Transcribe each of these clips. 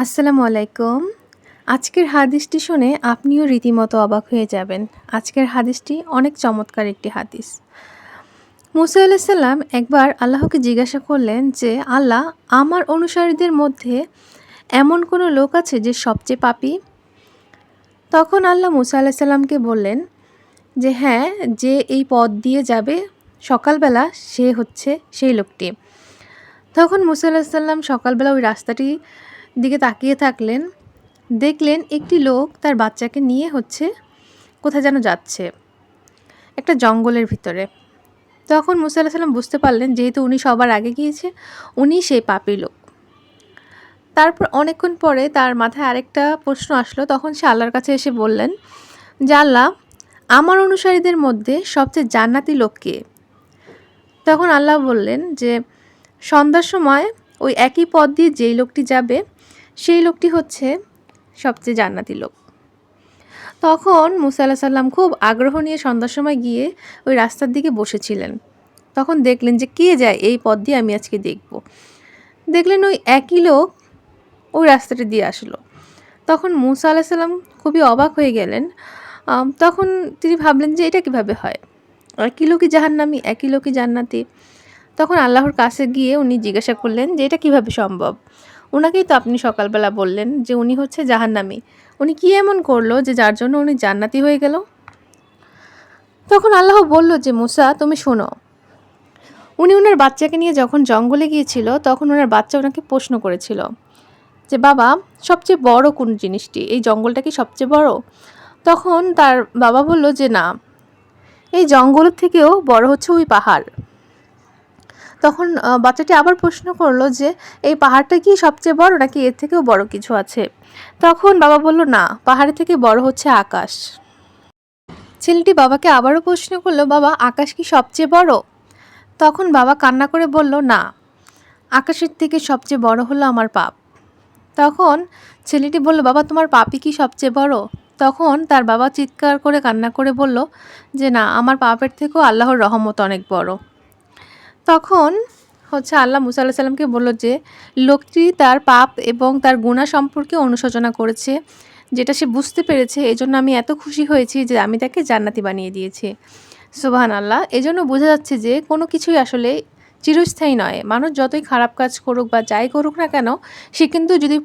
আসসালামু আলাইকুম। আজকের হাদিসটি শুনে আপনিও রীতিমতো অবাক হয়ে যাবেন। আজকের হাদিসটি অনেক চমৎকার একটি হাদিস। মুসা আলাইহিস সালাম একবার আল্লাহকে জিজ্ঞাসা করলেন যে, আল্লাহ, আমার অনুসারীদের মধ্যে এমন কোনো লোক আছে যে সবচেয়ে পাপী? তখন আল্লাহ মুসা আলাইহিস সালামকে বললেন যে, হ্যাঁ, যে এই পথ দিয়ে যাবে সকালবেলা সে হচ্ছে সেই লোকটি। তখন মুসা আলাইহিস সালাম সকালবেলা ওই রাস্তাটির দিকে তাকিয়ে থাকলেন। দেখলেন একটি লোক তার বাচ্চাকে নিয়ে কোথায় যেন যাচ্ছে, একটা জঙ্গলের ভিতরে। তখন মুসা আলাইহিস সালাম বুঝতে পারলেন যেহেতু উনি সবার আগে গিয়েছে, উনি সেই পাপী লোক। তারপর অনেকক্ষণ পরে তার মাথায় আরেকটা প্রশ্ন আসলো। তখন সে আল্লাহর কাছে এসে বললেন যে, আল্লাহ, আমার অনুসারীদের মধ্যে সবচেয়ে জান্নাতি লোক কে? তখন আল্লাহ বললেন যে, সন্ধ্যার সময় ওই একই পথ দিয়ে যেই লোকটি যাবে সেই লোকটি হচ্ছে সবচেয়ে জান্নাতি লোক। তখন মুসা আলাইহিস সালাম খুব আগ্রহ নিয়ে সন্ধ্যার সময় গিয়ে ওই রাস্তার দিকে বসেছিলেন। তখন দেখলেন যে কে যায় এই পথ দিয়ে, আমি আজকে দেখব। দেখলেন ওই একই লোক ওই রাস্তাটা দিয়ে আসলো। তখন মুসা আলাইহিস সালাম খুবই অবাক হয়ে গেলেন। তখন তিনি ভাবলেন যে এটা কিভাবে হয়, একই লোকই জাহান্নামী, একই লোকই জান্নাতি। তখন আল্লাহর কাছে গিয়ে উনি জিজ্ঞাসা করলেন যে এটা কিভাবে সম্ভব? ওনাকেই তো আপনি সকালবেলা বললেন যে উনি হচ্ছে জাহান্নামী। উনি কি এমন করলো যে যার জন্য উনি জান্নাতি হয়ে গেল? তখন আল্লাহ বলল যে, মুসা, তুমি শোনো। উনি ওনার বাচ্চাকে নিয়ে যখন জঙ্গলে গিয়েছিল তখন ওনার বাচ্চা ওনাকে প্রশ্ন করেছিল যে, বাবা, সবচেয়ে বড় কোন জিনিসটি? এই জঙ্গলটা কি সবচেয়ে বড়? তখন তার বাবা বলল যে, না, এই জঙ্গলের থেকেও বড় হচ্ছে ওই পাহাড়। তখন বাচ্চাটি আবার প্রশ্ন করলো যে, এই পাহাড়টা কি সবচেয়ে বড় নাকি এর থেকেও বড় কিছু আছে? তখন বাবা বলল, না, পাহাড়ের থেকে বড় হচ্ছে আকাশ। ছেলেটি বাবাকে আবারও প্রশ্ন করলো, বাবা, আকাশ কি সবচেয়ে বড়? তখন বাবা কান্না করে বলল, না, আকাশের থেকে সবচেয়ে বড় হলো আমার পাপ। তখন ছেলেটি বলল, বাবা, তোমার পাপই কি সবচেয়ে বড়? তখন তার বাবা চিৎকার করে কান্না করে বলল যে, না, আমার পাপের থেকেও আল্লাহর রহমত অনেক বড়। তখন আল্লাহ মুসা আলাইহিস সালামকে বলল যে, লোকটি তার পাপ এবং তার গুনাহ সম্পর্কে অনুশোচনা করেছে, যেটা সে বুঝতে পেরেছে। এজন্য আমি এত খুশি হয়েছি যে আমি তাকে জান্নাতি বানিয়ে দিয়েছি। সুবহানাল্লাহ। এজন্য বোঝা যাচ্ছে যে কোনো কিছুই আসলে চিরস্থায়ী নয়। মানুষ যতই খারাপ কাজ করুক বা যাই করুক না কেন, সে কিন্তু যদি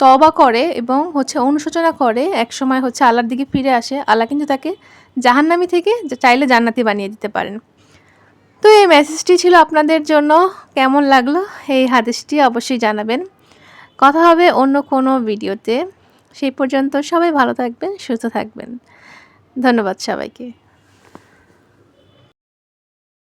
তওবা করে এবং অনুশোচনা করে, একসময় আল্লাহর দিকে ফিরে আসে, আল্লাহ কিন্তু তাকে জাহান্নামী থেকে চাইলে জান্নাতি বানিয়ে দিতে পারেন। তো এই মেসেজটি ছিল আপনাদের জন্য। কেমন লাগলো এই হাদিসটি অবশ্যই জানাবেন। কথা হবে অন্য কোনো ভিডিওতে। সেই পর্যন্ত সবাই ভালো থাকবেন, সুস্থ থাকবেন। ধন্যবাদ সবাইকে।